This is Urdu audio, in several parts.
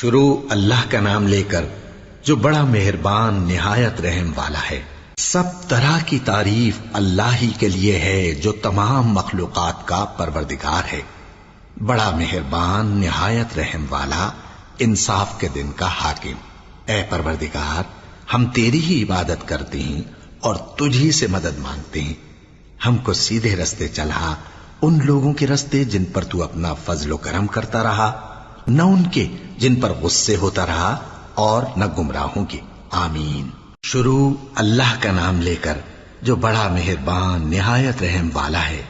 شروع اللہ کا نام لے کر جو بڑا مہربان نہایت رحم والا ہے۔ سب طرح کی تعریف اللہ ہی کے لیے ہے جو تمام مخلوقات کا پروردگار ہے، بڑا مہربان نہایت رحم والا، انصاف کے دن کا حاکم۔ اے پروردگار، ہم تیری ہی عبادت کرتے ہیں اور تجھی سے مدد مانگتے ہیں۔ ہم کو سیدھے رستے چلا، ان لوگوں کے رستے جن پر تو اپنا فضل و کرم کرتا رہا، نہ ان کے جن پر غصے ہوتا رہا، اور نہ گمراہوں کے۔ آمین۔ شروع اللہ کا نام لے کر جو بڑا مہربان نہایت رحم والا ہے۔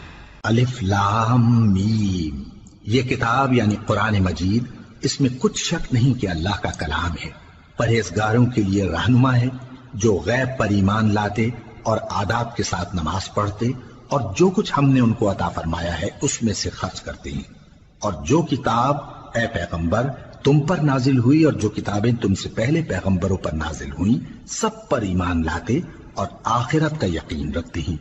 الف لام میم۔ یہ کتاب یعنی قرآن مجید، اس میں کچھ شک نہیں کہ اللہ کا کلام ہے، پرہیزگاروں کے لیے رہنما ہے، جو غیب پر ایمان لاتے اور آداب کے ساتھ نماز پڑھتے اور جو کچھ ہم نے ان کو عطا فرمایا ہے اس میں سے خرچ کرتے ہیں، اور جو کتاب اے پیغمبر تم پر نازل ہوئی اور جو کتابیں تم سے پہلے پیغمبروں پر نازل ہوئیں سب پر ایمان لاتے اور آخرت کا یقین رکھتے ہیں۔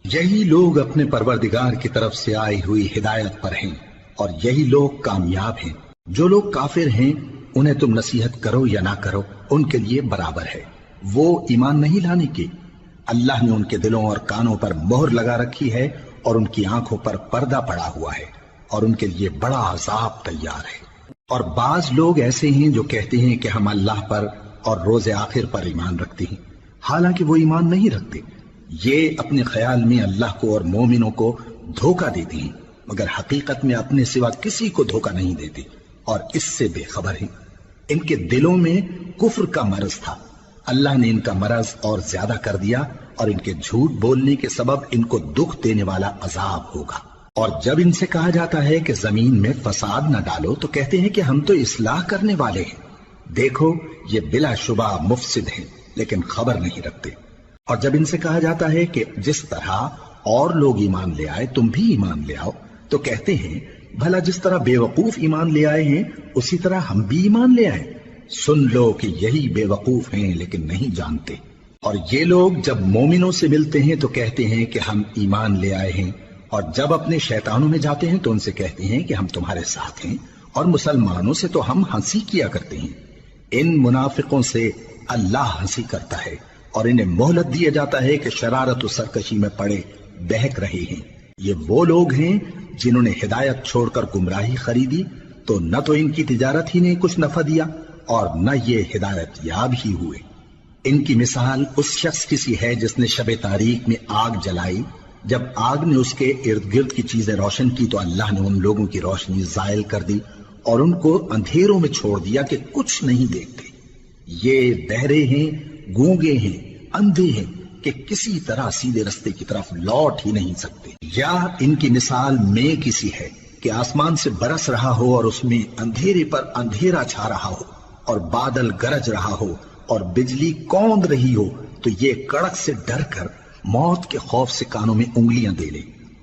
یہی لوگ اپنے پروردگار کی طرف سے آئی ہوئی ہدایت پر ہیں اور یہی لوگ کامیاب ہیں۔ جو لوگ کافر ہیں انہیں تم نصیحت کرو یا نہ کرو ان کے لیے برابر ہے، وہ ایمان نہیں لانے کے۔ اللہ نے ان کے دلوں اور کانوں پر مہر لگا رکھی ہے اور ان کی آنکھوں پر پردہ پڑا ہوا ہے اور ان کے لیے بڑا عذاب تیار ہے۔ اور بعض لوگ ایسے ہیں جو کہتے ہیں کہ ہم اللہ پر اور روز آخر پر ایمان رکھتے ہیں، حالانکہ وہ ایمان نہیں رکھتے۔ یہ اپنے خیال میں اللہ کو اور مومنوں کو دھوکہ دیتے ہیں، مگر حقیقت میں اپنے سوا کسی کو دھوکہ نہیں دیتے اور اس سے بے خبر ہیں۔ ان کے دلوں میں کفر کا مرض تھا، اللہ نے ان کا مرض اور زیادہ کر دیا اور ان کے جھوٹ بولنے کے سبب ان کو دکھ دینے والا عذاب ہوگا۔ اور جب ان سے کہا جاتا ہے کہ زمین میں فساد نہ ڈالو تو کہتے ہیں کہ ہم تو اصلاح کرنے والے ہیں، دیکھو یہ بلا شبہ مفسد ہیں لیکن خبر نہیں رکھتے۔ اور جب ان سے کہا جاتا ہے کہ جس طرح اور لوگ ایمان لے آئے تم بھی ایمان لے آؤ تو کہتے ہیں بھلا جس طرح بے وقوف ایمان لے آئے ہیں اسی طرح ہم بھی ایمان لے آئے۔ سن لو کہ یہی بے وقوف ہیں لیکن نہیں جانتے۔ اور یہ لوگ جب مومنوں سے ملتے ہیں تو کہتے ہیں کہ ہم ایمان لے آئے ہیں، اور جب اپنے شیطانوں میں جاتے ہیں تو ان سے کہتے ہیں کہ ہم تمہارے ساتھ ہیں، اور مسلمانوں سے تو ہم ہنسی کیا کرتے ہیں۔ ان منافقوں سے اللہ ہنسی کرتا ہے اور انہیں مہلت دیا جاتا ہے کہ شرارت و سرکشی میں پڑے بہک رہے ہیں۔ یہ وہ لوگ ہیں جنہوں نے ہدایت چھوڑ کر گمراہی خریدی، تو نہ تو ان کی تجارت ہی نے کچھ نفع دیا اور نہ یہ ہدایت یاب ہی ہوئے۔ ان کی مثال اس شخص کی سی ہے جس نے شب تاریک میں آگ جلائی، جب آگ نے اس کے ارد گرد کی چیزیں روشن کی تو اللہ نے ان لوگوں کی روشنی زائل کر دی اور ان کو اندھیروں میں چھوڑ دیا کہ کچھ نہیں دیکھتے۔ یہ بہرے ہیں، گونگے ہیں، اندھے ہیں کہ کسی طرح سیدھے رستے کی طرف لوٹ ہی نہیں سکتے۔ یا ان کی مثال میں کسی ہے کہ آسمان سے برس رہا ہو اور اس میں اندھیرے پر اندھیرا چھا رہا ہو اور بادل گرج رہا ہو اور بجلی کوند رہی ہو تو یہ کڑک سے ڈر کر موت کے خوف سے کانوں میں انگلیاں دے لے۔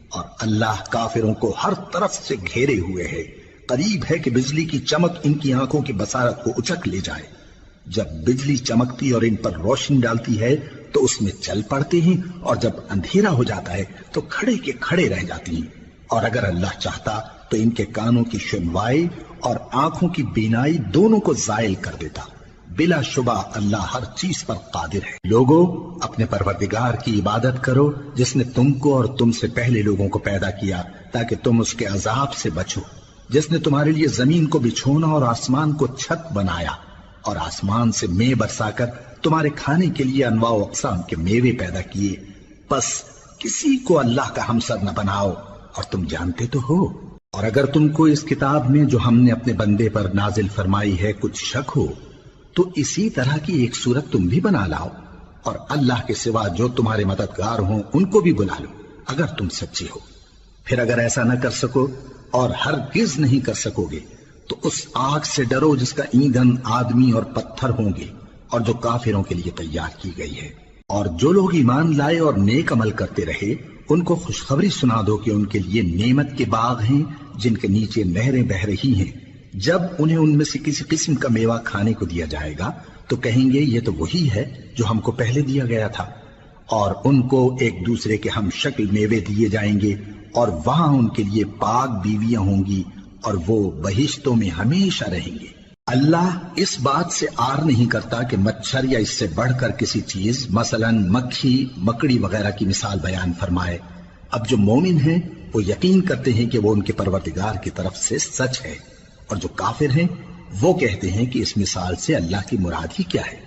اور اللہ کافروں کو ہر طرف سے گھیرے ہوئے ہے، قریب ہے کہ بجلی کی چمک ان کی آنکھوں کی بصارت کو اچک لے جائے۔ جب بجلی چمکتی اور ان پر روشنی ڈالتی ہے تو اس میں چل پڑتے ہیں، اور جب اندھیرا ہو جاتا ہے تو کھڑے کے کھڑے رہ جاتی ہیں۔ اور اگر اللہ چاہتا تو ان کے کانوں کی سنوائی اور آنکھوں کی بینائی دونوں کو زائل کر دیتا۔ بلا شبہ اللہ ہر چیز پر قادر ہے۔ لوگوں، اپنے پروردگار کی عبادت کرو جس نے تم کو اور تم سے پہلے لوگوں کو پیدا کیا تاکہ تم اس کے عذاب سے بچو، جس نے تمہارے لیے زمین کو بچھونا اور آسمان کو چھت بنایا اور آسمان سے مے برسا کر تمہارے کھانے کے لیے انواع و اقسام کے میوے پیدا کیے۔ بس کسی کو اللہ کا ہمسر نہ بناؤ، اور تم جانتے تو ہو۔ اور اگر تم کو اس کتاب میں جو ہم نے اپنے بندے پر نازل فرمائی ہے کچھ شک ہو تو اسی طرح کی ایک صورت تم بھی بنا لاؤ، اور اللہ کے سوا جو تمہارے مددگار ہوں ان کو بھی بلا لو اگر تم سچے ہو۔ پھر اگر ایسا نہ کر سکو اور ہرگز نہیں کر سکو گے تو اس آگ سے ڈرو جس کا ایندھن آدمی اور پتھر ہوں گے اور جو کافروں کے لیے تیار کی گئی ہے۔ اور جو لوگ ایمان لائے اور نیک عمل کرتے رہے ان کو خوشخبری سنا دو کہ ان کے لیے نعمت کے باغ ہیں جن کے نیچے نہریں بہہ رہی ہیں۔ جب انہیں ان میں سے کسی قسم کا میوہ کھانے کو دیا جائے گا تو کہیں گے یہ تو وہی ہے جو ہم کو پہلے دیا گیا تھا، اور ان کو ایک دوسرے کے ہم شکل میوے دیے جائیں گے، اور وہاں ان کے لیے پاک بیویاں ہوں گی اور وہ بہشتوں میں ہمیشہ رہیں گے۔ اللہ اس بات سے آر نہیں کرتا کہ مچھر یا اس سے بڑھ کر کسی چیز مثلاً مکھی مکڑی وغیرہ کی مثال بیان فرمائے۔ اب جو مومن ہیں وہ یقین کرتے ہیں کہ وہ ان کے پروردگار کی طرف سے سچ ہے، اور جو کافر ہیں وہ کہتے ہیں کہ اس مثال سے اللہ کی مراد ہی کیا ہے۔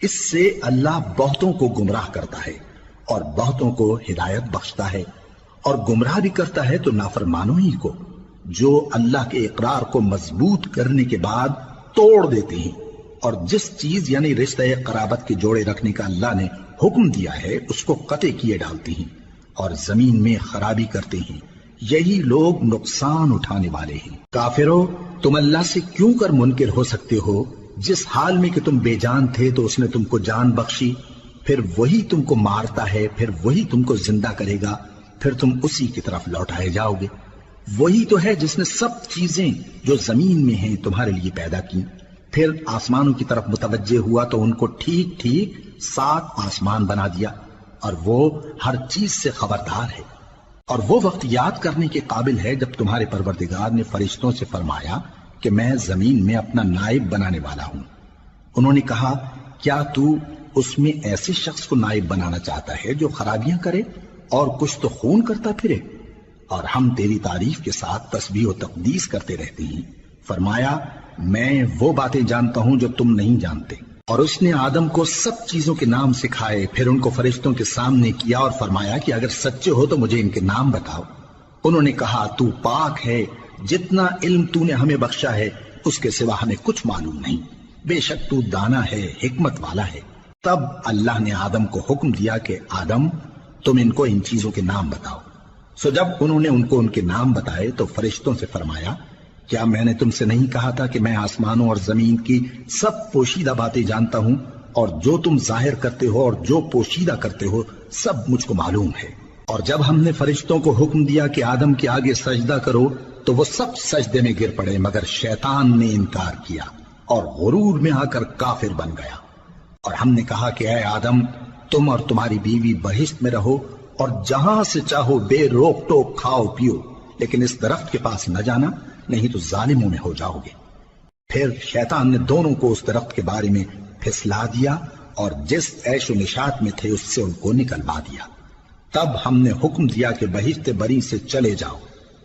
اس سے اللہ بہتوں کو گمراہ کرتا ہے اور بہتوں کو ہدایت بخشتا ہے، اور گمراہ بھی کرتا ہے تو نافرمانوں ہی کو، جو اللہ کے اقرار کو مضبوط کرنے کے بعد توڑ دیتے ہیں، اور جس چیز یعنی رشتہ قرابت کے جوڑے رکھنے کا اللہ نے حکم دیا ہے اس کو قطع کیے ڈالتے ہیں اور زمین میں خرابی کرتے ہیں۔ یہی لوگ نقصان اٹھانے والے ہیں۔ کافرو، تم اللہ سے کیوں کر منکر ہو سکتے ہو؟ جس حال میں کہ تم بے جان تھے تو اس نے تم کو جان بخشی، پھر وہی تم کو مارتا ہے، پھر وہی تم کو زندہ کرے گا، پھر تم اسی کی طرف لوٹائے جاؤ گے۔ وہی تو ہے جس نے سب چیزیں جو زمین میں ہیں تمہارے لیے پیدا کی، پھر آسمانوں کی طرف متوجہ ہوا تو ان کو ٹھیک ٹھیک 7 آسمان بنا دیا، اور وہ ہر چیز سے خبردار ہے۔ اور وہ وقت یاد کرنے کے قابل ہے جب تمہارے پروردگار نے فرشتوں سے فرمایا کہ میں زمین میں اپنا نائب بنانے والا ہوں۔ انہوں نے کہا، کیا تو اس میں ایسے شخص کو نائب بنانا چاہتا ہے جو خرابیاں کرے اور کچھ تو خون کرتا پھرے؟ اور ہم تیری تعریف کے ساتھ تسبیح و تقدیس کرتے رہتے ہیں۔ فرمایا، میں وہ باتیں جانتا ہوں جو تم نہیں جانتے۔ اور اس نے آدم کو سب چیزوں کے نام سکھائے، پھر ان کو فرشتوں کے سامنے کیا اور فرمایا کہ اگر سچے ہو تو مجھے ان کے نام بتاؤ۔ انہوں نے کہا، تو پاک ہے، جتنا علم تو نے ہمیں بخشا ہے اس کے سوا ہمیں کچھ معلوم نہیں، بے شک تو دانا ہے، حکمت والا ہے۔ تب اللہ نے آدم کو حکم دیا کہ آدم، تم ان کو ان چیزوں کے نام بتاؤ۔ سو جب انہوں نے ان کو ان کے نام بتائے تو فرشتوں سے فرمایا، کیا میں نے تم سے نہیں کہا تھا کہ میں آسمانوں اور زمین کی سب پوشیدہ باتیں جانتا ہوں، اور جو تم ظاہر کرتے ہو اور جو پوشیدہ کرتے ہو سب مجھ کو معلوم ہے۔ اور جب ہم نے فرشتوں کو حکم دیا کہ آدم کے آگے سجدہ کرو تو وہ سب سجدے میں گر پڑے، مگر شیطان نے انکار کیا اور غرور میں آ کر کافر بن گیا۔ اور ہم نے کہا کہ اے آدم، تم اور تمہاری بیوی بہشت میں رہو اور جہاں سے چاہو بے روک ٹوک کھاؤ پیو، لیکن اس درخت کے پاس نہ جانا، نہیں تو ظالموں میں ہو جاؤ گے۔ پھر شیطان نے دونوں کو اس درخت کے بارے میں پھسلا دیا اور جس عیش و نشاط میں تھے اس سے ان کو نکلوا دیا۔ تب ہم نے حکم دیا کہ بہشت بری سے چلے جاؤ،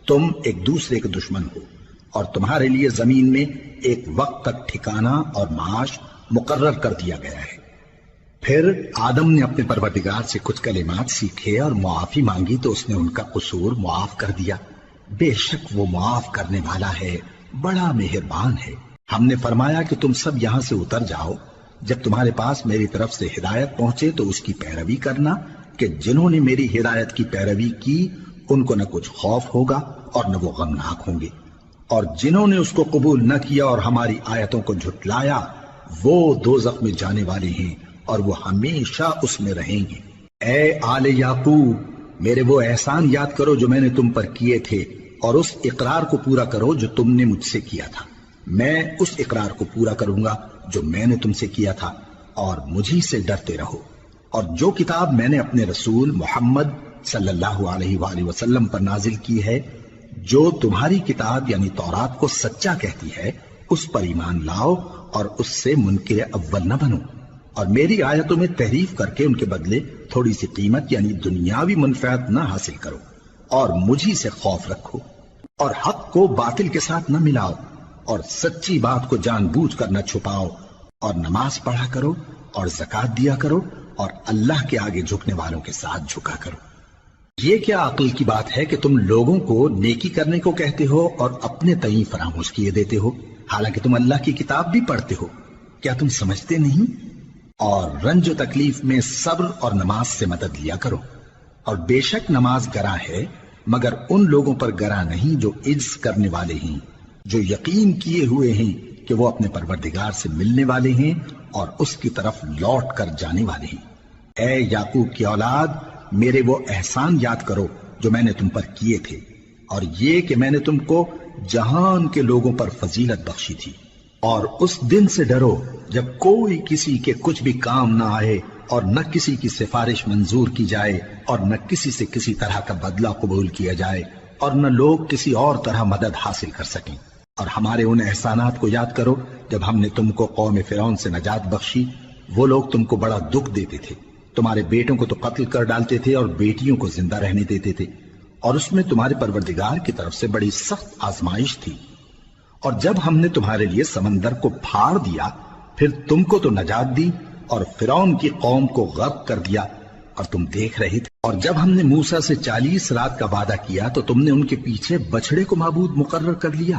تم ایک دوسرے کے دشمن ہو، اور تمہارے لیے زمین میں ایک وقت تک ٹھکانہ اور معاش مقرر کر دیا گیا ہے۔ پھر آدم نے اپنے پروردگار سے کچھ کلمات سیکھے اور معافی مانگی تو اس نے ان کا قصور معاف کر دیا۔ بے شک وہ معاف کرنے والا ہے، بڑا مہربان ہے۔ ہم نے فرمایا کہ تم سب یہاں سے اتر جاؤ، جب تمہارے پاس میری طرف سے ہدایت پہنچے تو اس کی پیروی کرنا، کہ جنہوں نے میری ہدایت کی پیروی کی ان کو نہ کچھ خوف ہوگا اور نہ وہ غمناک ہوں گے، اور جنہوں نے اس کو قبول نہ کیا اور ہماری آیتوں کو جھٹلایا وہ دوزخ میں جانے والے ہیں اور وہ ہمیشہ اس میں رہیں گے۔ اے آل یعقوب، میرے وہ احسان یاد کرو جو میں نے تم پر کیے تھے، اور اس اقرار کو پورا کرو جو تم نے مجھ سے کیا تھا۔ میں اس اقرار کو پورا کروں گا جو میں نے تم سے کیا تھا، اور مجھی سے ڈرتے رہو۔ اور جو کتاب میں نے اپنے رسول محمد صلی اللہ علیہ وآلہ وسلم پر نازل کی ہے، جو تمہاری کتاب یعنی تورات کو سچا کہتی ہے، اس پر ایمان لاؤ اور اس سے منکر اول نہ بنو، اور میری آیتوں میں تحریف کر کے ان کے بدلے تھوڑی سی قیمت یعنی دنیاوی منفعت نہ حاصل کرو، اور مجھی سے خوف رکھو، اور حق کو باطل کے ساتھ نہ ملاؤ، اور سچی بات کو جان بوجھ کر نہ چھپاؤ، اور نماز پڑھا کرو اور زکوٰۃ دیا کرو، اور اللہ کے آگے جھکنے والوں کے ساتھ جھکا کرو۔ یہ کیا عقل کی بات ہے کہ تم لوگوں کو نیکی کرنے کو کہتے ہو اور اپنے تئیں فراموش کیے دیتے ہو، حالانکہ تم اللہ کی کتاب بھی پڑھتے ہو؟ کیا تم سمجھتے نہیں؟ اور رنج و تکلیف میں صبر اور نماز سے مدد لیا کرو، اور بے شک نماز گراں ہے، مگر ان لوگوں پر گراں نہیں جو عجز کرنے والے ہیں، جو یقین کیے ہوئے ہیں کہ وہ اپنے پروردگار سے ملنے والے ہیں اور اس کی طرف لوٹ کر جانے والے ہیں۔ اے یعقوب کی اولاد، میرے وہ احسان یاد کرو جو میں نے تم پر کیے تھے، اور یہ کہ میں نے تم کو جہان کے لوگوں پر فضیلت بخشی تھی۔ اور اس دن سے ڈرو جب کوئی کسی کے کچھ بھی کام نہ آئے، اور نہ کسی کی سفارش منظور کی جائے، اور نہ کسی سے کسی طرح کا بدلہ قبول کیا جائے، اور نہ لوگ کسی اور طرح مدد حاصل کر سکیں۔ اور ہمارے ان احسانات کو یاد کرو جب ہم نے تم کو قوم فرعون سے نجات بخشی۔ وہ لوگ تم کو بڑا دکھ دیتے تھے، تمہارے بیٹوں کو تو قتل کر ڈالتے تھے اور بیٹیوں کو زندہ رہنے دیتے تھے، اور اس میں تمہارے پروردگار کی طرف سے بڑی سخت آزمائش تھی۔ اور جب ہم نے تمہارے لیے سمندر کو پھاڑ دیا، پھر تم کو تو نجات دی اور فرعون کی قوم کو غرق کر دیا، اور تم دیکھ رہے تھے۔ اور جب ہم نے موسیٰ سے 40 رات کا وعدہ کیا تو تم نے ان کے پیچھے بچڑے کو معبود مقرر کر لیا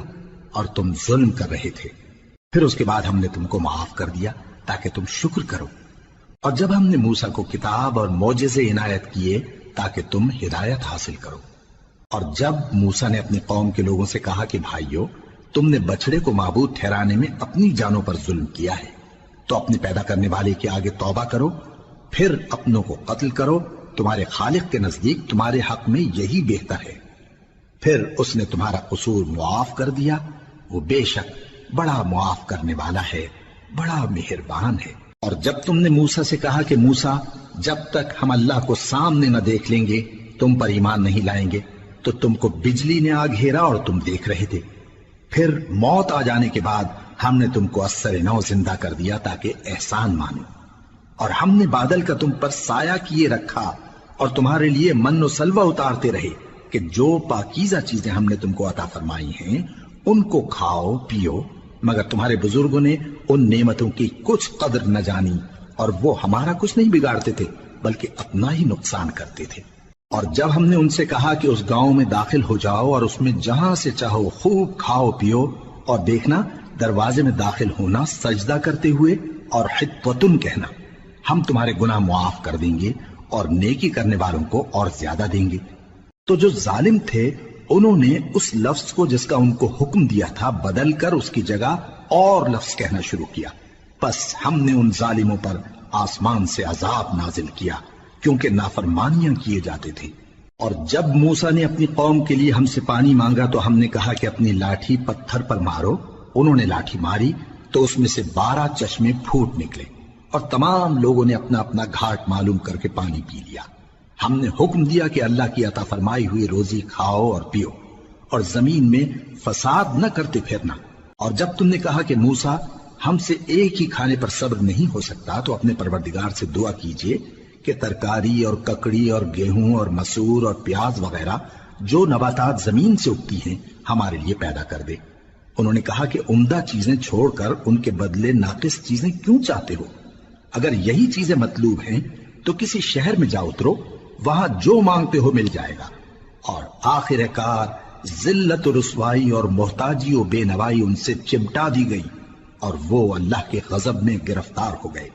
اور تم ظلم کر رہے تھے۔ پھر اس کے بعد ہم نے تم کو معاف کر دیا تاکہ تم شکر کرو۔ اور جب ہم نے موسیٰ کو کتاب اور معجزے عنایت کیے تاکہ تم ہدایت حاصل کرو۔ اور جب موسیٰ نے اپنی قوم کے لوگوں سے کہا کہ بھائیو، تم نے بچڑے کو معبود ٹھہرانے میں اپنی جانوں پر ظلم کیا ہے، تو اپنے پیدا کرنے والے کے آگے توبہ کرو، پھر اپنوں کو قتل کرو، تمہارے خالق کے نزدیک تمہارے حق میں یہی بہتر ہے۔ پھر اس نے تمہارا قصور معاف کر دیا، وہ بے شک بڑا معاف کرنے والا ہے، بڑا مہربان ہے۔ اور جب تم نے موسیٰ سے کہا کہ موسیٰ، جب تک ہم اللہ کو سامنے نہ دیکھ لیں گے تم پر ایمان نہیں لائیں گے، تو تم کو بجلی نے آ گھیرا اور تم دیکھ رہے تھے۔ پھر موت آ جانے کے بعد ہم نے تم کو اثر نو زندہ کر دیا تاکہ احسان مانو۔ اور ہم نے بادل کا تم پر سایہ کیے رکھا اور تمہارے لیے من و سلوہ اتارتے رہے کہ جو پاکیزہ چیزیں ہم نے تم کو عطا فرمائی ہیں ان کو کھاؤ پیو، مگر تمہارے بزرگوں نے ان نعمتوں کی کچھ قدر نہ جانی، اور وہ ہمارا کچھ نہیں بگاڑتے تھے بلکہ اپنا ہی نقصان کرتے تھے۔ اور جب ہم نے ان سے کہا کہ اس گاؤں میں داخل ہو جاؤ اور اس میں جہاں سے چاہو خوب کھاؤ پیو، اور دیکھنا دروازے میں داخل ہونا سجدہ کرتے ہوئے اور حطوتن کہنا، ہم تمہارے گناہ معاف کر دیں گے اور نیکی کرنے والوں کو اور زیادہ دیں گے۔ تو جو ظالم تھے انہوں نے اس لفظ کو جس کا ان کو حکم دیا تھا بدل کر اس کی جگہ اور لفظ کہنا شروع کیا، پس ہم نے ان ظالموں پر آسمان سے عذاب نازل کیا کیونکہ نافرمانیاں کیے جاتے تھے۔ اور جب موسیٰ نے اپنی قوم کے لیے ہم سے پانی مانگا تو ہم نے کہا کہ اپنی لاٹھی پتھر پر مارو۔ انہوں نے لاٹھی ماری تو اس میں سے 12 چشمے پھوٹ نکلے، اور تمام لوگوں نے اپنا اپنا گھاٹ معلوم کر کے پانی پی لیا۔ ہم نے حکم دیا کہ اللہ کی عطا فرمائی ہوئی روزی کھاؤ اور پیو، اور زمین میں فساد نہ کرتے پھرنا۔ اور جب تم نے کہا کہ موسیٰ، ہم سے ایک ہی کھانے پر صبر نہیں ہو سکتا، تو اپنے پروردگار سے دعا کیجئے کہ ترکاری اور ککڑی اور گیہوں اور مسور اور پیاز وغیرہ جو نباتات زمین سے اگتی ہیں ہمارے لیے پیدا کر دے۔ انہوں نے کہا کہ عمدہ چیزیں چھوڑ کر ان کے بدلے ناقص چیزیں کیوں چاہتے ہو؟ اگر یہی چیزیں مطلوب ہیں تو کسی شہر میں جا اترو، وہاں جو مانگتے ہو مل جائے گا۔ اور آخر کار ذلت و رسوائی اور محتاجی و بے نوائی ان سے چمٹا دی گئی، اور وہ اللہ کے غضب میں گرفتار ہو گئے۔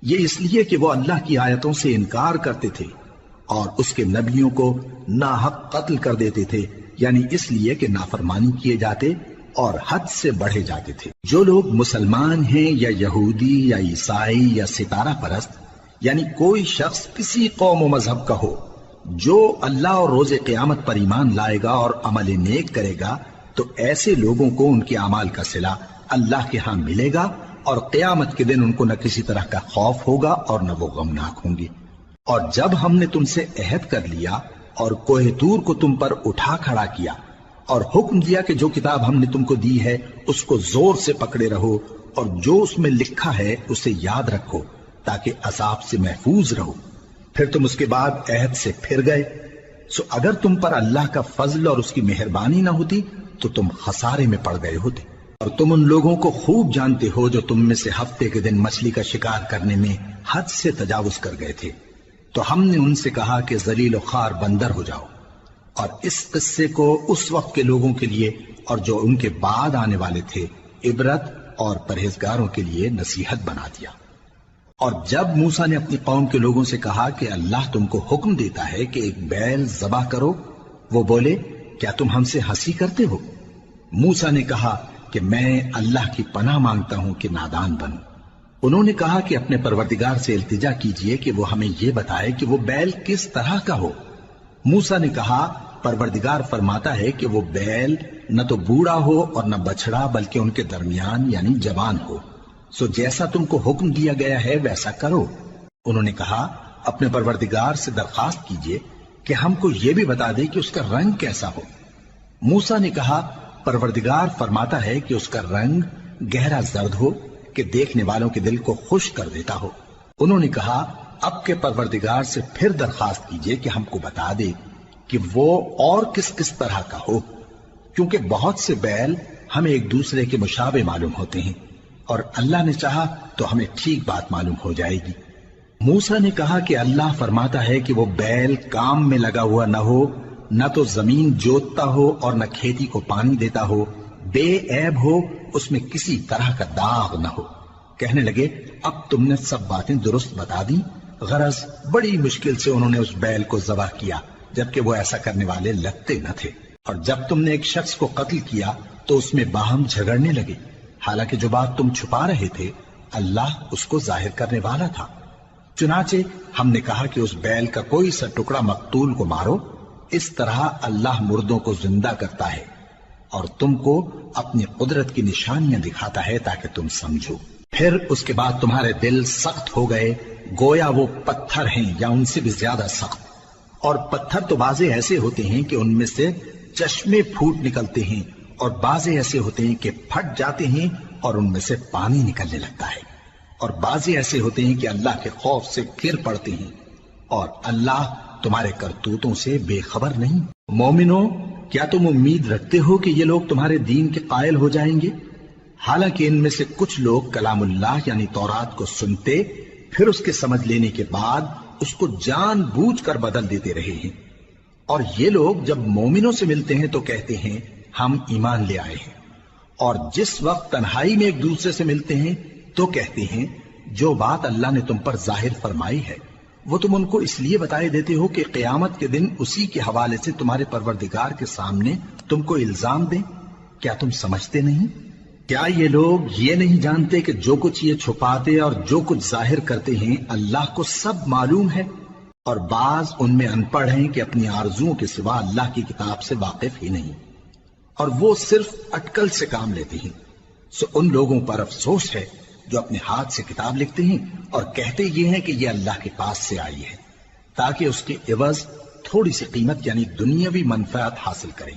یہ اس لیے کہ وہ اللہ کی آیتوں سے انکار کرتے تھے اور اس کے نبیوں کو ناحق قتل کر دیتے تھے، یعنی اس لیے کہ نافرمانی کیے جاتے اور حد سے بڑھے جاتے تھے۔ جو لوگ مسلمان ہیں یا یہودی یا عیسائی یا ستارہ پرست، یعنی کوئی شخص کسی قوم و مذہب کا ہو، جو اللہ اور روز قیامت پر ایمان لائے گا اور عمل نیک کرے گا، تو ایسے لوگوں کو ان کے اعمال کا صلہ اللہ کے ہاں ملے گا، اور قیامت کے دن ان کو نہ کسی طرح کا خوف ہوگا اور نہ وہ غمناک ہوں گے۔ اور جب ہم نے تم سے عہد کر لیا اور کوہ طور کو تم پر اٹھا کھڑا کیا اور حکم دیا کہ جو کتاب ہم نے تم کو دی ہے اس کو زور سے پکڑے رہو، اور جو اس میں لکھا ہے اسے یاد رکھو تاکہ عذاب سے محفوظ رہو، پھر تم اس کے بعد عہد سے پھر گئے، سو اگر تم پر اللہ کا فضل اور اس کی مہربانی نہ ہوتی تو تم خسارے میں پڑ گئے ہوتے۔ اور تم ان لوگوں کو خوب جانتے ہو جو تم میں سے ہفتے کے دن مچھلی کا شکار کرنے میں حد سے تجاوز کر گئے تھے، تو ہم نے ان سے کہا کہ ذلیل و خوار بندر ہو جاؤ، اور اس قصے کو اس وقت کے لوگوں کے لیے اور جو ان کے بعد آنے والے تھے عبرت اور پرہیزگاروں کے لیے نصیحت بنا دیا۔ اور جب موسیٰ نے اپنی قوم کے لوگوں سے کہا کہ اللہ تم کو حکم دیتا ہے کہ ایک بیل ذبح کرو، وہ بولے کیا تم ہم سے ہنسی کرتے ہو؟ موسیٰ نے کہا کہ میں اللہ کی پناہ مانگتا ہوں کہ نادان بنوں۔ انہوں نے کہا کہ اپنے پروردگار سے التجا کیجئے کہ وہ ہمیں یہ بتائے کہ وہ بیل کس طرح کا ہو۔ موسیٰ نے کہا پروردگار فرماتا ہے کہ وہ بیل نہ تو بوڑھا ہو اور نہ بچڑا بلکہ ان کے درمیان یعنی جوان ہو، سو جیسا تم کو حکم دیا گیا ہے ویسا کرو۔ انہوں نے کہا اپنے پروردگار سے درخواست کیجئے کہ ہم کو یہ بھی بتا دے کہ اس کا رنگ کیسا ہو۔ موسیٰ نے کہا پروردگار فرماتا ہے کہ اس کا رنگ گہرا زرد ہو کہ دیکھنے والوں کے دل کو خوش کر دیتا ہو۔ انہوں نے کہا اب کے پروردگار سے پھر درخواست کیجئے کہ ہم کو بتا دے کہ وہ اور کس کس طرح کا ہو، کیونکہ بہت سے بیل ہمیں ایک دوسرے کے مشابہ معلوم ہوتے ہیں، اور اللہ نے چاہا تو ہمیں ٹھیک بات معلوم ہو جائے گی۔ موسیٰ نے کہا کہ اللہ فرماتا ہے کہ وہ بیل کام میں لگا ہوا نہ ہو، نہ تو زمین جوتتا ہو اور نہ کھیتی کو پانی دیتا ہو، بے عیب ہو، اس میں کسی طرح کا داغ نہ ہو۔ کہنے لگے اب تم نے سب باتیں درست بتا دی۔ غرض بڑی مشکل سے انہوں نے اس بیل کو ذبح کیا، جبکہ وہ ایسا کرنے والے لگتے نہ تھے۔ اور جب تم نے ایک شخص کو قتل کیا تو اس میں باہم جھگڑنے لگے، حالانکہ جو بات تم چھپا رہے تھے اللہ اس کو ظاہر کرنے والا تھا۔ چنانچہ ہم نے کہا کہ اس بیل کا کوئی سا ٹکڑا مقتول کو مارو، اس طرح اللہ مردوں کو زندہ کرتا ہے اور تم کو اپنی قدرت کی نشانیاں دکھاتا ہے تاکہ تم سمجھو۔ پھر اس کے بعد تمہارے دل سخت ہو گئے، گویا وہ پتھر ہیں یا ان سے بھی زیادہ سخت۔ اور پتھر تو بعضے ایسے ہوتے ہیں کہ ان میں سے چشمے پھوٹ نکلتے ہیں، اور بعضے ایسے ہوتے ہیں کہ پھٹ جاتے ہیں اور ان میں سے پانی نکلنے لگتا ہے، اور بعضے ایسے ہوتے ہیں کہ اللہ کے خوف سے گر پڑتے ہیں، اور اللہ تمہارے کرتوتوں سے بے خبر نہیں۔ مومنو، کیا تم امید رکھتے ہو کہ یہ لوگ تمہارے دین کے قائل ہو جائیں گے؟ حالانکہ ان میں سے کچھ لوگ کلام اللہ یعنی تورات کو سنتے، پھر اس کے سمجھ لینے کے بعد اس کو جان بوجھ کر بدل دیتے رہے ہیں، اور یہ لوگ جب مومنوں سے ملتے ہیں تو کہتے ہیں ہم ایمان لے آئے ہیں، اور جس وقت تنہائی میں ایک دوسرے سے ملتے ہیں تو کہتے ہیں جو بات اللہ نے تم پر ظاہر فرمائی ہے وہ تم ان کو اس لیے بتائے دیتے ہو کہ قیامت کے دن اسی کے حوالے سے تمہارے پروردگار کے سامنے تم کو الزام دیں۔ کیا تم سمجھتے نہیں؟ کیا یہ لوگ یہ نہیں جانتے کہ جو کچھ یہ چھپاتے اور جو کچھ ظاہر کرتے ہیں اللہ کو سب معلوم ہے؟ اور بعض ان میں ان پڑھ ہیں کہ اپنی آرزوؤں کے سوا اللہ کی کتاب سے واقف ہی نہیں، اور وہ صرف اٹکل سے کام لیتے ہیں۔ سو ان لوگوں پر افسوس ہے جو اپنے ہاتھ سے کتاب لکھتے ہیں اور کہتے یہ ہیں کہ یہ اللہ کے پاس سے آئی ہے، تاکہ اس کے عوض تھوڑی سی قیمت یعنی دنیاوی منفعت حاصل کریں۔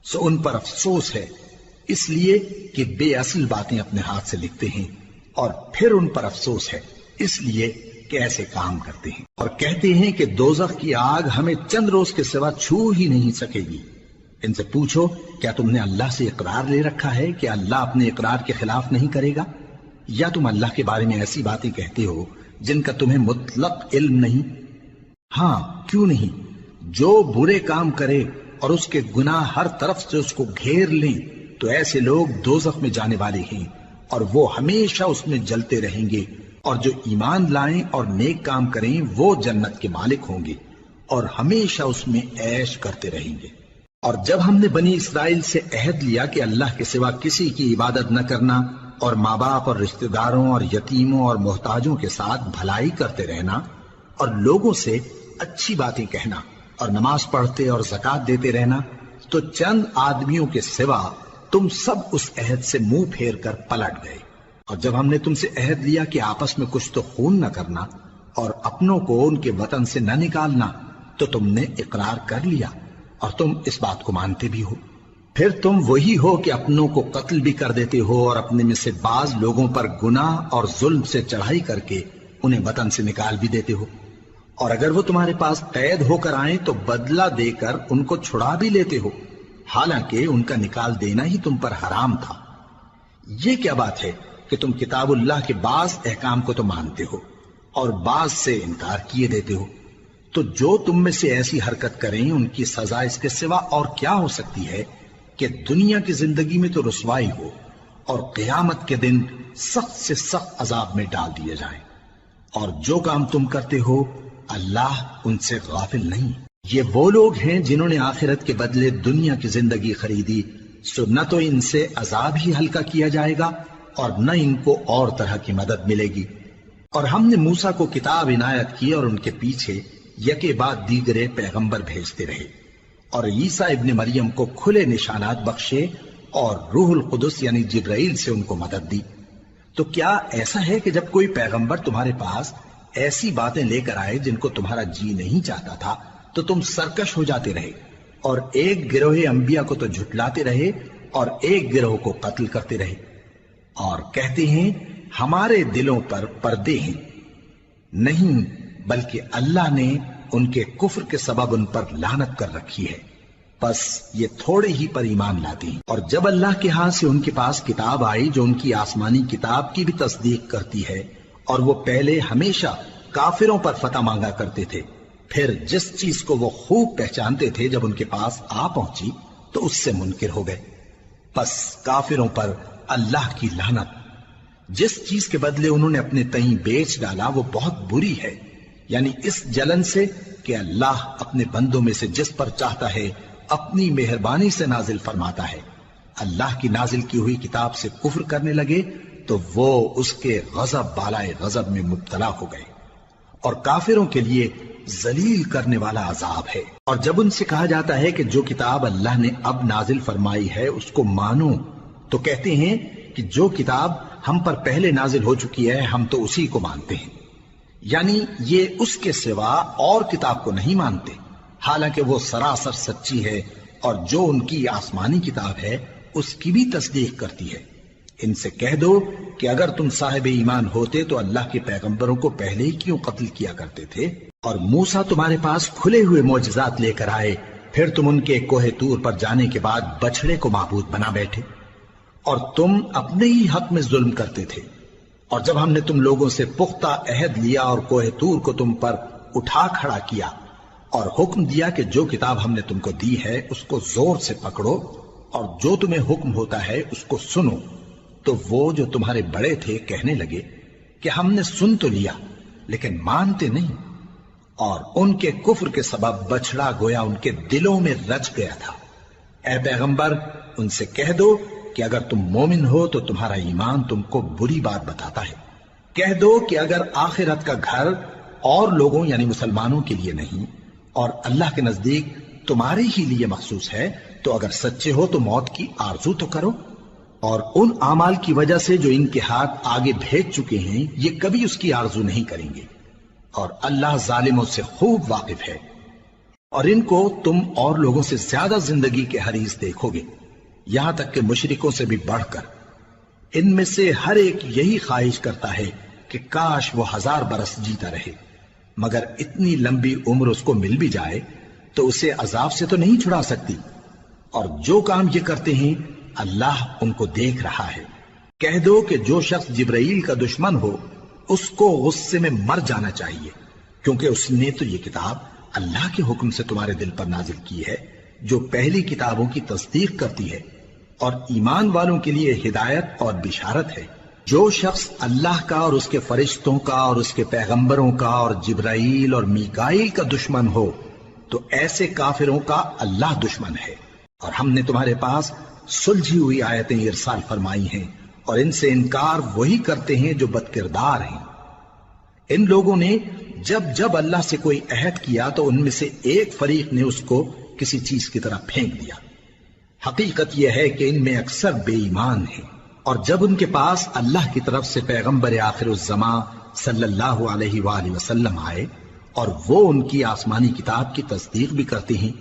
سو ان پر افسوس ہے اس لیے کہ بے اصل باتیں اپنے ہاتھ سے لکھتے ہیں، اور پھر ان پر افسوس ہے اس لیے کہ ایسے کام کرتے ہیں، اور کہتے ہیں کہ دوزخ کی آگ ہمیں چند روز کے سوا چھو ہی نہیں سکے گی۔ ان سے پوچھو کیا تم نے اللہ سے اقرار لے رکھا ہے کہ اللہ اپنے اقرار کے خلاف نہیں کرے گا؟ یا تم اللہ کے بارے میں ایسی باتیں کہتے ہو جن کا تمہیں مطلق علم نہیں؟ ہاں کیوں نہیں، جو برے کام کرے اور اس کے گناہ ہر طرف سے اس کو گھیر لیں تو ایسے لوگ دوزخ میں جانے والے ہیں، اور وہ ہمیشہ اس میں جلتے رہیں گے، اور جو ایمان لائیں اور نیک کام کریں وہ جنت کے مالک ہوں گے اور ہمیشہ اس میں عیش کرتے رہیں گے۔ اور جب ہم نے بنی اسرائیل سے عہد لیا کہ اللہ کے سوا کسی کی عبادت نہ کرنا، اور ماں باپ اور رشتہ داروں اور یتیموں اور محتاجوں کے ساتھ بھلائی کرتے رہنا، اور لوگوں سے اچھی باتیں کہنا، اور نماز پڑھتے اور زکوٰۃ دیتے رہنا، تو چند آدمیوں کے سوا تم سب اس عہد سے منہ پھیر کر پلٹ گئے۔ اور جب ہم نے تم سے عہد لیا کہ آپس میں کچھ تو خون نہ کرنا اور اپنوں کو ان کے وطن سے نہ نکالنا، تو تم نے اقرار کر لیا اور تم اس بات کو مانتے بھی ہو۔ پھر تم وہی ہو کہ اپنوں کو قتل بھی کر دیتے ہو اور اپنے میں سے بعض لوگوں پر گناہ اور ظلم سے چڑھائی کر کے انہیں وطن سے نکال بھی دیتے ہو، اور اگر وہ تمہارے پاس قید ہو کر آئیں تو بدلہ دے کر ان کو چھڑا بھی لیتے ہو، حالانکہ ان کا نکال دینا ہی تم پر حرام تھا۔ یہ کیا بات ہے کہ تم کتاب اللہ کے بعض احکام کو تو مانتے ہو اور بعض سے انکار کیے دیتے ہو؟ تو جو تم میں سے ایسی حرکت کریں ان کی سزا اس کے سوا اور کیا ہو سکتی ہے کہ دنیا کی زندگی میں تو رسوائی ہو اور قیامت کے دن سخت سے سخت عذاب میں ڈال دیے جائیں۔ اور جو کام تم کرتے ہو اللہ ان سے غافل نہیں۔ یہ وہ لوگ ہیں جنہوں نے آخرت کے بدلے دنیا کی زندگی خریدی، سو نہ تو ان سے عذاب ہی ہلکا کیا جائے گا اور نہ ان کو اور طرح کی مدد ملے گی۔ اور ہم نے موسیٰ کو کتاب عنایت کی اور ان کے پیچھے یکے بعد دیگرے پیغمبر بھیجتے رہے، اور عیسیٰ ابن مریم کو کھلے نشانات بخشے اور روح القدس یعنی جبرائیل سے ان کو مدد دی۔ تو کیا ایسا ہے کہ جب کوئی پیغمبر تمہارے پاس ایسی باتیں لے کر آئے جن کو تمہارا جی نہیں چاہتا تھا تو تم سرکش ہو جاتے رہے، اور ایک گروہ انبیاء کو تو جھٹلاتے رہے اور ایک گروہ کو قتل کرتے رہے، اور کہتے ہیں ہمارے دلوں پر پردے ہیں، نہیں بلکہ اللہ نے ان کے کفر کے سبب ان پر لعنت کر رکھی ہے، بس یہ تھوڑے ہی پر ایمان لاتے ہیں۔ اور جب اللہ کے ہاں سے ان کے پاس کتاب آئی جو ان کی آسمانی کتاب کی بھی تصدیق کرتی ہے، اور وہ پہلے ہمیشہ کافروں پر فتح مانگا کرتے تھے، پھر جس چیز کو وہ خوب پہچانتے تھے جب ان کے پاس آ پہنچی تو اس سے منکر ہو گئے، بس کافروں پر اللہ کی لعنت۔ جس چیز کے بدلے انہوں نے اپنے تئیں بیچ ڈالا وہ بہت بری ہے، یعنی اس جلن سے کہ اللہ اپنے بندوں میں سے جس پر چاہتا ہے اپنی مہربانی سے نازل فرماتا ہے۔ اللہ کی نازل کی ہوئی کتاب سے کفر کرنے لگے تو وہ اس کے غضب بالائے غضب میں مبتلا ہو گئے، اور کافروں کے لیے ذلیل کرنے والا عذاب ہے۔ اور جب ان سے کہا جاتا ہے کہ جو کتاب اللہ نے اب نازل فرمائی ہے اس کو مانو، تو کہتے ہیں کہ جو کتاب ہم پر پہلے نازل ہو چکی ہے ہم تو اسی کو مانتے ہیں، یعنی یہ اس کے سوا اور کتاب کو نہیں مانتے، حالانکہ وہ سراسر سچی ہے، اور جو ان کی آسمانی کتاب ہے اس کی بھی تصدیق کرتی ہے۔ ان سے کہہ دو کہ اگر تم صاحب ایمان ہوتے تو اللہ کے پیغمبروں کو پہلے ہی کیوں قتل کیا کرتے تھے؟ اور موسیٰ تمہارے پاس کھلے ہوئے معجزات لے کر آئے، پھر تم ان کے کوہ طور پر جانے کے بعد بچڑے کو معبود بنا بیٹھے، اور تم اپنے ہی حق میں ظلم کرتے تھے۔ اور جب ہم نے تم لوگوں سے پختہ عہد لیا اور کوہ طور کو تم پر اٹھا کھڑا کیا، اور حکم دیا کہ جو کتاب ہم نے تم کو دی ہے اس کو زور سے پکڑو، اور جو تمہیں حکم ہوتا ہے اس کو سنو، تو وہ جو تمہارے بڑے تھے کہنے لگے کہ ہم نے سن تو لیا لیکن مانتے نہیں، اور ان کے کفر کے سبب بچڑا گویا ان کے دلوں میں رچ گیا تھا۔ اے پیغمبر ان سے کہہ دو کہ اگر تم مومن ہو تو تمہارا ایمان تم کو بری بات بتاتا ہے، کہہ دو کہ اگر آخرت کا گھر اور لوگوں یعنی مسلمانوں کے لیے نہیں اور اللہ کے نزدیک تمہارے ہی لیے مخصوص ہے تو اگر سچے ہو تو موت کی آرزو تو کرو، اور ان اعمال کی وجہ سے جو ان کے ہاتھ آگے بھیج چکے ہیں یہ کبھی اس کی آرزو نہیں کریں گے، اور اللہ ظالموں سے خوب واقف ہے۔ اور ان کو تم اور لوگوں سے زیادہ زندگی کے حریص دیکھو گے، یہاں تک کہ مشرکوں سے بھی بڑھ کر۔ ان میں سے ہر ایک یہی خواہش کرتا ہے کہ کاش وہ 1000 برس جیتا رہے، مگر اتنی لمبی عمر اس کو مل بھی جائے تو اسے عذاب سے تو نہیں چھڑا سکتی، اور جو کام یہ کرتے ہیں اللہ ان کو دیکھ رہا ہے۔ کہہ دو کہ جو شخص جبرائیل کا دشمن ہو اس کو غصے میں مر جانا چاہیے، کیونکہ اس نے تو یہ کتاب اللہ کے حکم سے تمہارے دل پر نازل کی ہے جو پہلی کتابوں کی تصدیق کرتی ہے، اور ایمان والوں کے لیے ہدایت اور بشارت ہے۔ جو شخص اللہ کا اور اس کے فرشتوں کا اور اس کے پیغمبروں کا اور جبرائیل اور میکائیل کا دشمن ہو تو ایسے کافروں کا اللہ دشمن ہے۔ اور ہم نے تمہارے پاس سلجھی ہوئی آیتیں ارسال فرمائی ہیں، اور ان سے انکار وہی کرتے ہیں جو بد کردار ہیں۔ ان لوگوں نے جب جب اللہ سے کوئی عہد کیا تو ان میں سے ایک فریق نے اس کو کسی چیز کی طرح پھینک دیا۔ حقیقت یہ ہے کہ ان میں اکثر بے ایمان ہیں، اور جب ان کے پاس اللہ کی طرف سے پیغمبر آخر الزمان صلی اللہ علیہ وآلہ وسلم آئے اور وہ ان کی آسمانی کتاب کی تصدیق بھی کرتے ہیں،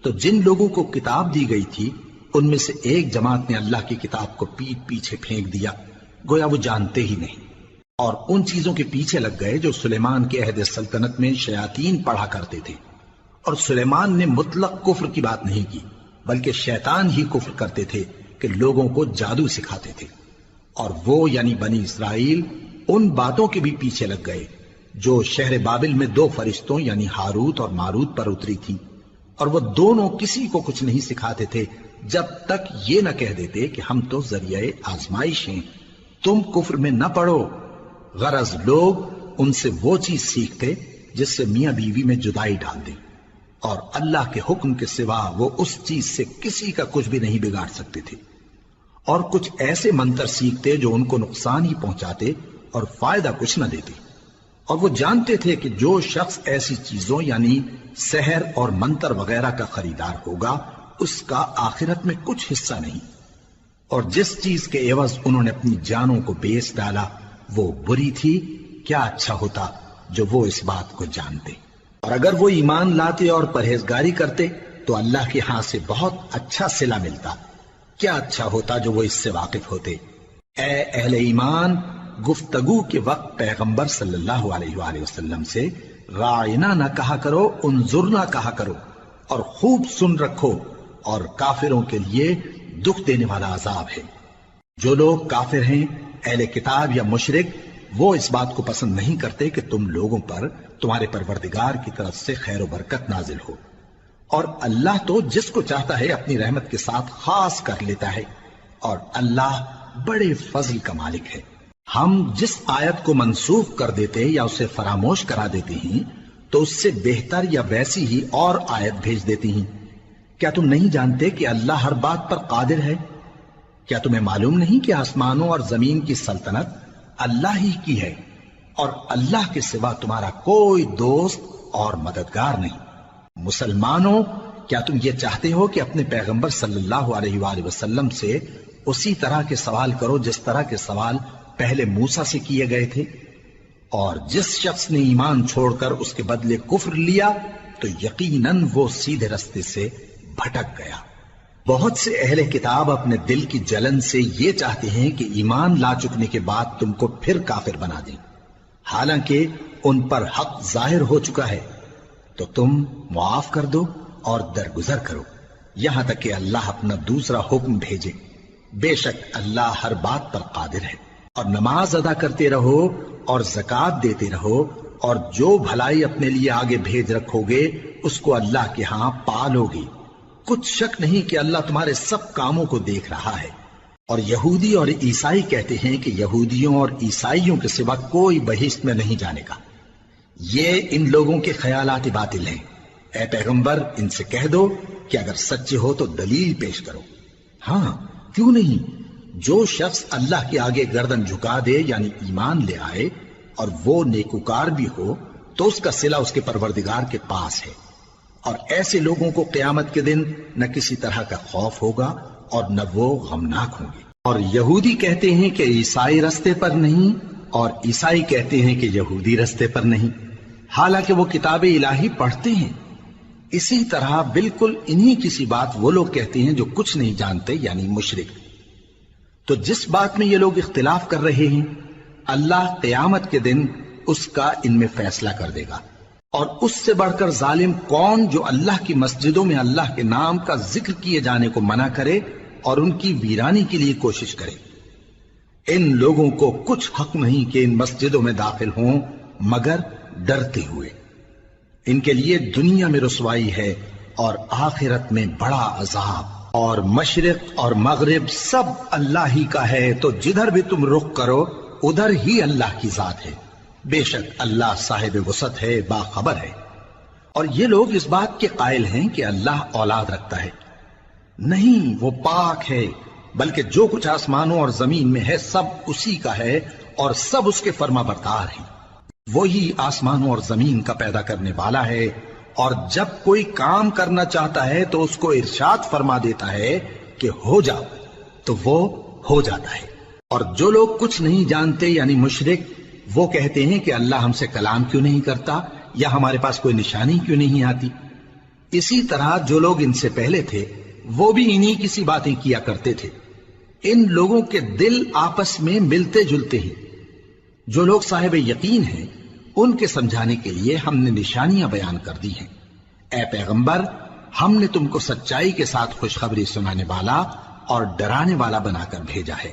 تو جن لوگوں کو کتاب دی گئی تھی ان میں سے ایک جماعت نے اللہ کی کتاب کو پیٹ پیچھے پھینک دیا، گویا وہ جانتے ہی نہیں، اور ان چیزوں کے پیچھے لگ گئے جو سلیمان کے عہد سلطنت میں شیاطین پڑھا کرتے تھے۔ اور سلیمان نے مطلق کفر کی بات نہیں کی، بلکہ شیطان ہی کفر کرتے تھے کہ لوگوں کو جادو سکھاتے تھے، اور وہ یعنی بنی اسرائیل ان باتوں کے بھی پیچھے لگ گئے جو شہر بابل میں 2 فرشتوں یعنی ہاروت اور ماروت پر اتری تھی، اور وہ دونوں کسی کو کچھ نہیں سکھاتے تھے جب تک یہ نہ کہہ دیتے کہ ہم تو ذریعہ آزمائش ہیں، تم کفر میں نہ پڑو۔ غرض لوگ ان سے وہ چیز سیکھتے جس سے میاں بیوی میں جدائی ڈال دیں، اور اللہ کے حکم کے سوا وہ اس چیز سے کسی کا کچھ بھی نہیں بگاڑ سکتے تھے، اور کچھ ایسے منتر سیکھتے جو ان کو نقصان ہی پہنچاتے اور فائدہ کچھ نہ دیتے، اور وہ جانتے تھے کہ جو شخص ایسی چیزوں یعنی سحر اور منتر وغیرہ کا خریدار ہوگا اس کا آخرت میں کچھ حصہ نہیں، اور جس چیز کے عوض انہوں نے اپنی جانوں کو بیچ ڈالا وہ بری تھی، کیا اچھا ہوتا جو وہ اس بات کو جانتے۔ اور اگر وہ ایمان لاتے اور پرہیزگاری کرتے تو اللہ کے ہاں سے بہت اچھا صلہ ملتا، کیا اچھا ہوتا جو وہ اس سے واقف ہوتے۔ اے اہل ایمان، گفتگو کے وقت پیغمبر صلی اللہ علیہ وآلہ وسلم سے رائنا نہ کہا کرو، انظرنا کہا کرو، اور خوب سن رکھو، اور کافروں کے لیے دکھ دینے والا عذاب ہے۔ جو لوگ کافر ہیں، اہل کتاب یا مشرک، وہ اس بات کو پسند نہیں کرتے کہ تم لوگوں پر تمہارے پروردگار کی طرف سے خیر و برکت نازل ہو، اور اللہ تو جس کو چاہتا ہے اپنی رحمت کے ساتھ خاص کر لیتا ہے، اور اللہ بڑے فضل کا مالک ہے۔ ہم جس آیت کو منسوخ کر دیتے یا اسے فراموش کرا دیتے ہیں تو اس سے بہتر یا ویسی ہی اور آیت بھیج دیتی ہیں۔ کیا تم نہیں جانتے کہ اللہ ہر بات پر قادر ہے؟ کیا تمہیں معلوم نہیں کہ آسمانوں اور زمین کی سلطنت اللہ ہی کی ہے، اور اللہ کے سوا تمہارا کوئی دوست اور مددگار نہیں؟ مسلمانوں، کیا تم یہ چاہتے ہو کہ اپنے پیغمبر صلی اللہ علیہ وآلہ وسلم سے اسی طرح کے سوال کرو جس طرح کے سوال پہلے موسیٰ سے کیے گئے تھے؟ اور جس شخص نے ایمان چھوڑ کر اس کے بدلے کفر لیا تو یقیناً وہ سیدھے رستے سے بھٹک گیا۔ بہت سے اہل کتاب اپنے دل کی جلن سے یہ چاہتے ہیں کہ ایمان لا چکنے کے بعد تم کو پھر کافر بنا دیں، حالانکہ ان پر حق ظاہر ہو چکا ہے۔ تو تم معاف کر دو اور درگزر کرو یہاں تک کہ اللہ اپنا دوسرا حکم بھیجے۔ بے شک اللہ ہر بات پر قادر ہے۔ اور نماز ادا کرتے رہو اور زکوٰۃ دیتے رہو، اور جو بھلائی اپنے لیے آگے بھیج رکھو گے اس کو اللہ کے ہاں پالو گے۔ کچھ شک نہیں کہ اللہ تمہارے سب کاموں کو دیکھ رہا ہے۔ اور یہودی اور عیسائی کہتے ہیں کہ یہودیوں اور عیسائیوں کے سوا کوئی بہشت میں نہیں جانے کا۔ یہ ان لوگوں کے خیالات باطل ہیں۔ اے پیغمبر، ان سے کہہ دو کہ اگر سچے ہو تو دلیل پیش کرو۔ ہاں، کیوں نہیں؟ جو شخص اللہ کے آگے گردن جھکا دے، یعنی ایمان لے آئے، اور وہ نیکوکار بھی ہو، تو اس کا صلہ اس کے پروردگار کے پاس ہے۔ اور ایسے لوگوں کو قیامت کے دن نہ کسی طرح کا خوف ہوگا اور نہ وہ غمناک ہوں گے۔ اور یہودی کہتے ہیں کہ عیسائی رستے پر نہیں، اور عیسائی کہتے ہیں کہ یہودی رستے پر نہیں، حالانکہ وہ کتاب الہی پڑھتے ہیں۔ اسی طرح بالکل انہی کسی بات وہ لوگ کہتے ہیں جو کچھ نہیں جانتے، یعنی مشرک۔ تو جس بات میں یہ لوگ اختلاف کر رہے ہیں، اللہ قیامت کے دن اس کا ان میں فیصلہ کر دے گا۔ اور اس سے بڑھ کر ظالم کون جو اللہ کی مسجدوں میں اللہ کے نام کا ذکر کیے جانے کو منع کرے اور ان کی ویرانی کے لیے کوشش کرے۔ ان لوگوں کو کچھ حق نہیں کہ ان مسجدوں میں داخل ہوں مگر ڈرتے ہوئے۔ ان کے لیے دنیا میں رسوائی ہے اور آخرت میں بڑا عذاب۔ اور مشرق اور مغرب سب اللہ ہی کا ہے، تو جدھر بھی تم رخ کرو ادھر ہی اللہ کی ذات ہے۔ بے شک اللہ صاحب وسعت ہے، باخبر ہے۔ اور یہ لوگ اس بات کے قائل ہیں کہ اللہ اولاد رکھتا ہے۔ نہیں، وہ پاک ہے، بلکہ جو کچھ آسمانوں اور زمین میں ہے سب اسی کا ہے، اور سب اس کے فرما بردار ہیں۔ وہی آسمانوں اور زمین کا پیدا کرنے والا ہے، اور جب کوئی کام کرنا چاہتا ہے تو اس کو ارشاد فرما دیتا ہے کہ ہو جاؤ، تو وہ ہو جاتا ہے۔ اور جو لوگ کچھ نہیں جانتے، یعنی مشرک، وہ کہتے ہیں کہ اللہ ہم سے کلام کیوں نہیں کرتا، یا ہمارے پاس کوئی نشانی کیوں نہیں آتی۔ اسی طرح جو لوگ ان سے پہلے تھے وہ بھی انہی کسی باتیں کیا کرتے تھے۔ ان لوگوں کے دل آپس میں ملتے جلتے ہیں۔ جو لوگ صاحب یقین ہیں ان کے سمجھانے کے لیے ہم نے نشانیاں بیان کر دی ہیں۔ اے پیغمبر، ہم نے تم کو سچائی کے ساتھ خوشخبری سنانے والا اور ڈرانے والا بنا کر بھیجا ہے۔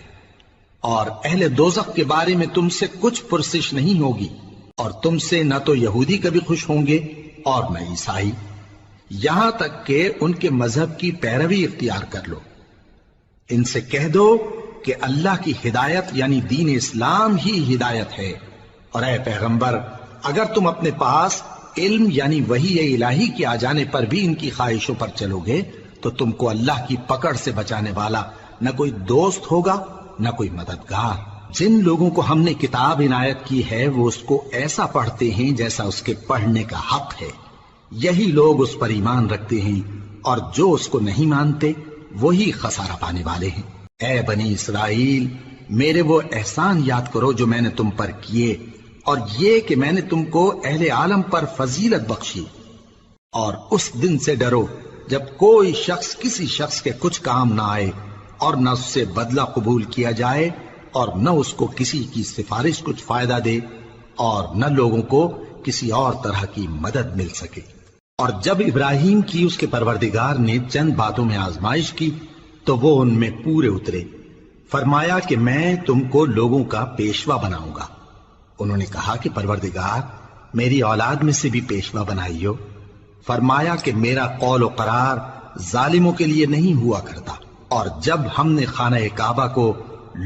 اور اہل دوزخ کے بارے میں تم سے کچھ پرسش نہیں ہوگی، اور تم سے نہ تو یہودی کبھی خوش ہوں گے اور نہ عیسائی، یہاں تک کہ ان کے مذہب کی پیروی اختیار کر لو۔ ان سے کہہ دو کہ اللہ کی ہدایت یعنی دین اسلام ہی ہدایت ہے۔ اور اے پیغمبر، اگر تم اپنے پاس علم یعنی وحی الہی کے آ جانے پر بھی ان کی خواہشوں پر چلو گے تو تم کو اللہ کی پکڑ سے بچانے والا نہ کوئی دوست ہوگا نہ کوئی مددگار۔ جن لوگوں کو ہم نے کتاب عنایت کی ہے وہ اس کو ایسا پڑھتے ہیں جیسا اس کے پڑھنے کا حق ہے، یہی لوگ اس پر ایمان رکھتے ہیں، اور جو اس کو نہیں مانتے وہی خسارہ پانے والے ہیں۔ اے بنی اسرائیل، میرے وہ احسان یاد کرو جو میں نے تم پر کیے، اور یہ کہ میں نے تم کو اہل عالم پر فضیلت بخشی۔ اور اس دن سے ڈرو جب کوئی شخص کسی شخص کے کچھ کام نہ آئے، اور نہ اس سے بدلہ قبول کیا جائے، اور نہ اس کو کسی کی سفارش کچھ فائدہ دے، اور نہ لوگوں کو کسی اور طرح کی مدد مل سکے۔ اور جب ابراہیم کی اس کے پروردگار نے چند باتوں میں آزمائش کی تو وہ ان میں پورے اترے۔ فرمایا کہ میں تم کو لوگوں کا پیشوا بناؤں گا۔ انہوں نے کہا کہ پروردگار میری اولاد میں سے بھی پیشوا بنائیو۔ فرمایا کہ میرا قول و قرار ظالموں کے لیے نہیں ہوا کرتا۔ اور جب ہم نے خانہ کعبہ کو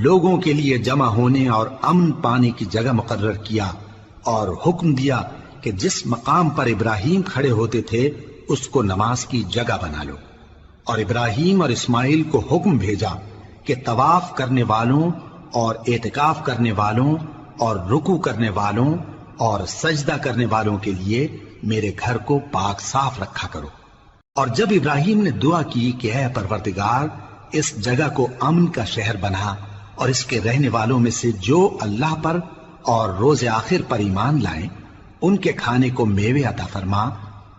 لوگوں کے لیے جمع ہونے اور امن پانے کی جگہ مقرر کیا اور حکم دیا کہ جس مقام پر ابراہیم کھڑے ہوتے تھے اس کو نماز کی جگہ بنا لو، اور ابراہیم اور اسماعیل کو حکم بھیجا کہ طواف کرنے والوں اور اعتکاف کرنے والوں اور رکوع کرنے والوں اور سجدہ کرنے والوں کے لیے میرے گھر کو پاک صاف رکھا کرو۔ اور جب ابراہیم نے دعا کی کہ اے پروردگار اس جگہ کو امن کا شہر بنا، اور اس کے رہنے والوں میں سے جو اللہ پر اور روز آخر پر ایمان لائیں ان کے کھانے کو میوے عطا فرما،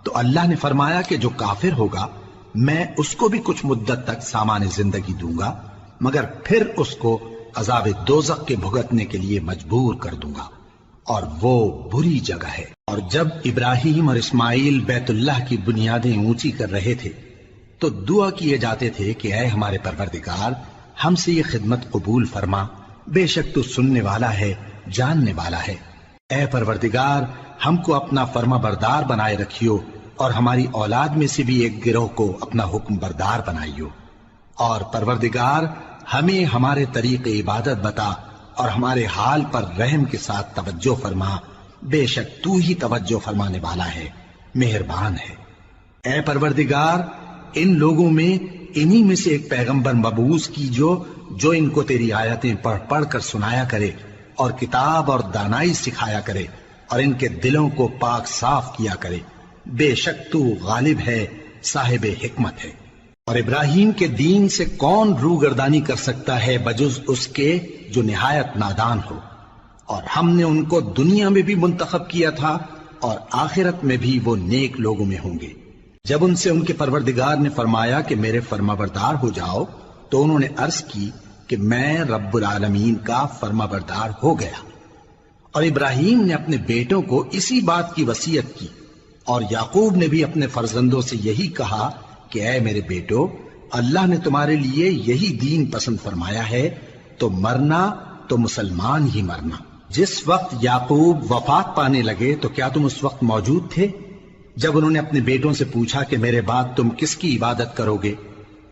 تو اللہ نے فرمایا کہ جو کافر ہوگا میں اس کو بھی کچھ مدت تک سامان زندگی دوں گا، مگر پھر اس کو عذاب دوزخ کے بھگتنے کے لیے مجبور کر دوں گا، اور وہ بری جگہ ہے۔ اور جب ابراہیم اور اسماعیل بیت اللہ کی بنیادیں اونچی کر رہے تھے تو دعا کیے جاتے تھے کہ اے ہمارے پروردگار ہم سے یہ خدمت قبول فرما، بے شک تو سننے والا ہے، جاننے والا ہے۔ اے پروردگار ہم کو اپنا فرما بردار بنائے رکھیو، اور ہماری اولاد میں سے بھی ایک گروہ کو اپنا حکم بردار بنائیو، اور پروردگار ہمیں ہمارے طریق عبادت بتا اور ہمارے حال پر رحم کے ساتھ توجہ فرما، بے شک تو ہی توجہ فرمانے والا ہے، مہربان ہے۔ اے پروردگار ان لوگوں میں انہی میں سے ایک پیغمبر مبعوث کی جو ان کو تیری آیتیں پڑھ پڑھ کر سنایا کرے اور کتاب اور دانائی سکھایا کرے اور ان کے دلوں کو پاک صاف کیا کرے، بے شک تو غالب ہے، صاحب حکمت ہے۔ اور ابراہیم کے دین سے کون روگردانی کر سکتا ہے بجز اس کے جو نہایت نادان ہو، اور ہم نے ان کو دنیا میں بھی منتخب کیا تھا اور آخرت میں بھی وہ نیک لوگوں میں ہوں گے۔ جب ان سے ان کے پروردگار نے فرمایا کہ میرے فرمانبردار ہو جاؤ تو انہوں نے عرض کی کہ میں رب العالمین کا فرمانبردار ہو گیا۔ اور ابراہیم نے اپنے بیٹوں کو اسی بات کی وصیت کی، اور یعقوب نے بھی اپنے فرزندوں سے یہی کہا کہ اے میرے بیٹو، اللہ نے تمہارے لیے یہی دین پسند فرمایا ہے، تو مرنا تو مسلمان ہی مرنا۔ جس وقت یعقوب وفات پانے لگے تو کیا تم اس وقت موجود تھے جب انہوں نے اپنے بیٹوں سے پوچھا کہ میرے بعد تم کس کی عبادت کرو گے؟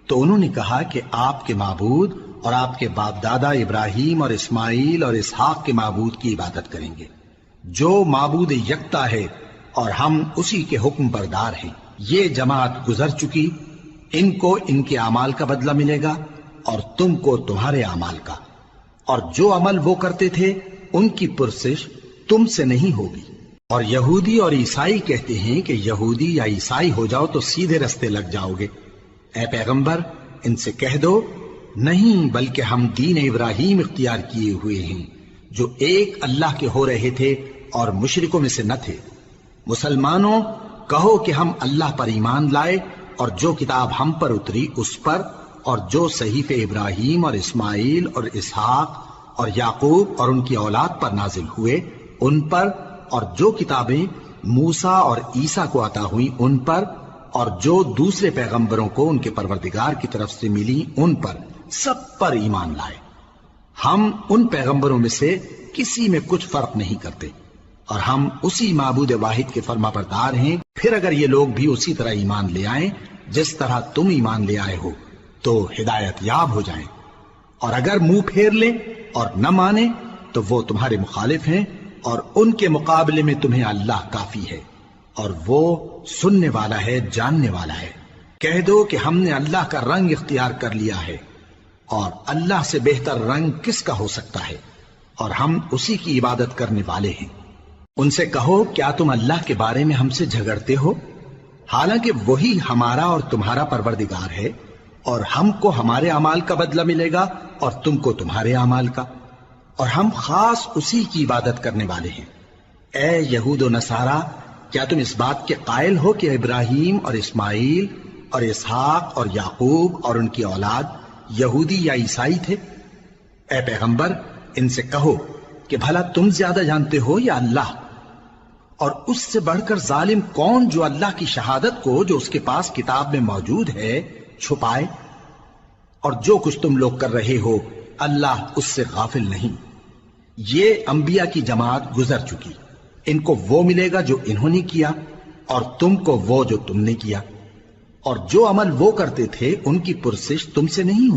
تو انہوں نے کہا کہ آپ کے معبود اور آپ کے باپ دادا ابراہیم اور اسماعیل اور اسحاق کے معبود کی عبادت کریں گے، جو معبود یکتا ہے اور ہم اسی کے حکم بردار ہیں۔ یہ جماعت گزر چکی، ان کو ان کے اعمال کا بدلہ ملے گا اور تم کو تمہارے اعمال کا، اور جو عمل وہ کرتے تھے ان کی پرسش تم سے نہیں ہوگی۔ اور یہودی اور عیسائی کہتے ہیں کہ یہودی یا عیسائی ہو جاؤ تو سیدھے رستے لگ جاؤ گے۔ اے پیغمبر ان سے کہہ دو نہیں، بلکہ ہم دین ابراہیم اختیار کیے ہوئے ہیں جو ایک اللہ کے ہو رہے تھے اور مشرکوں میں سے نہ تھے۔ مسلمانوں کہو کہ ہم اللہ پر ایمان لائے اور جو کتاب ہم پر اتری اس پر، اور جو صحیفے ابراہیم اور اسماعیل اور اسحاق اور یعقوب اور ان کی اولاد پر نازل ہوئے ان پر، اور جو کتابیں موسیٰ اور عیسیٰ کو عطا ہوئی ان پر، اور جو دوسرے پیغمبروں کو ان کے پروردگار کی طرف سے ملی ان پر، سب پر ایمان لائے۔ ہم ان پیغمبروں میں سے کسی میں کچھ فرق نہیں کرتے، اور ہم اسی معبود واحد کے فرما بردار ہیں۔ پھر اگر یہ لوگ بھی اسی طرح ایمان لے آئیں جس طرح تم ایمان لے آئے ہو تو ہدایت یاب ہو جائیں، اور اگر منہ پھیر لیں اور نہ مانیں تو وہ تمہارے مخالف ہیں، اور ان کے مقابلے میں تمہیں اللہ کافی ہے، اور وہ سننے والا ہے، جاننے والا ہے۔ کہہ دو کہ ہم نے اللہ کا رنگ اختیار کر لیا ہے، اور اللہ سے بہتر رنگ کس کا ہو سکتا ہے، اور ہم اسی کی عبادت کرنے والے ہیں۔ ان سے کہو کیا تم اللہ کے بارے میں ہم سے جھگڑتے ہو، حالانکہ وہی ہمارا اور تمہارا پروردگار ہے، اور ہم کو ہمارے اعمال کا بدلہ ملے گا اور تم کو تمہارے اعمال کا، اور ہم خاص اسی کی عبادت کرنے والے ہیں۔ اے یہود و نصارا، کیا تم اس بات کے قائل ہو کہ ابراہیم اور اسماعیل اور اسحاق اور یعقوب اور ان کی اولاد یہودی یا عیسائی تھے؟ اے پیغمبر ان سے کہو کہ بھلا تم زیادہ جانتے ہو یا اللہ؟ اور اس سے بڑھ کر ظالم کون جو اللہ کی شہادت کو جو اس کے پاس کتاب میں موجود ہے چھپائے؟ اور جو کچھ تم لوگ کر رہے ہو اللہ اس سے غافل نہیں۔ یہ انبیاء کی جماعت گزر چکی، ان کو وہ ملے گا جو انہوں نے کیا اور تم کو وہ جو تم نے کیا، اور جو عمل وہ کرتے تھے ان کی پرسش تم سے نہیں ہوگی۔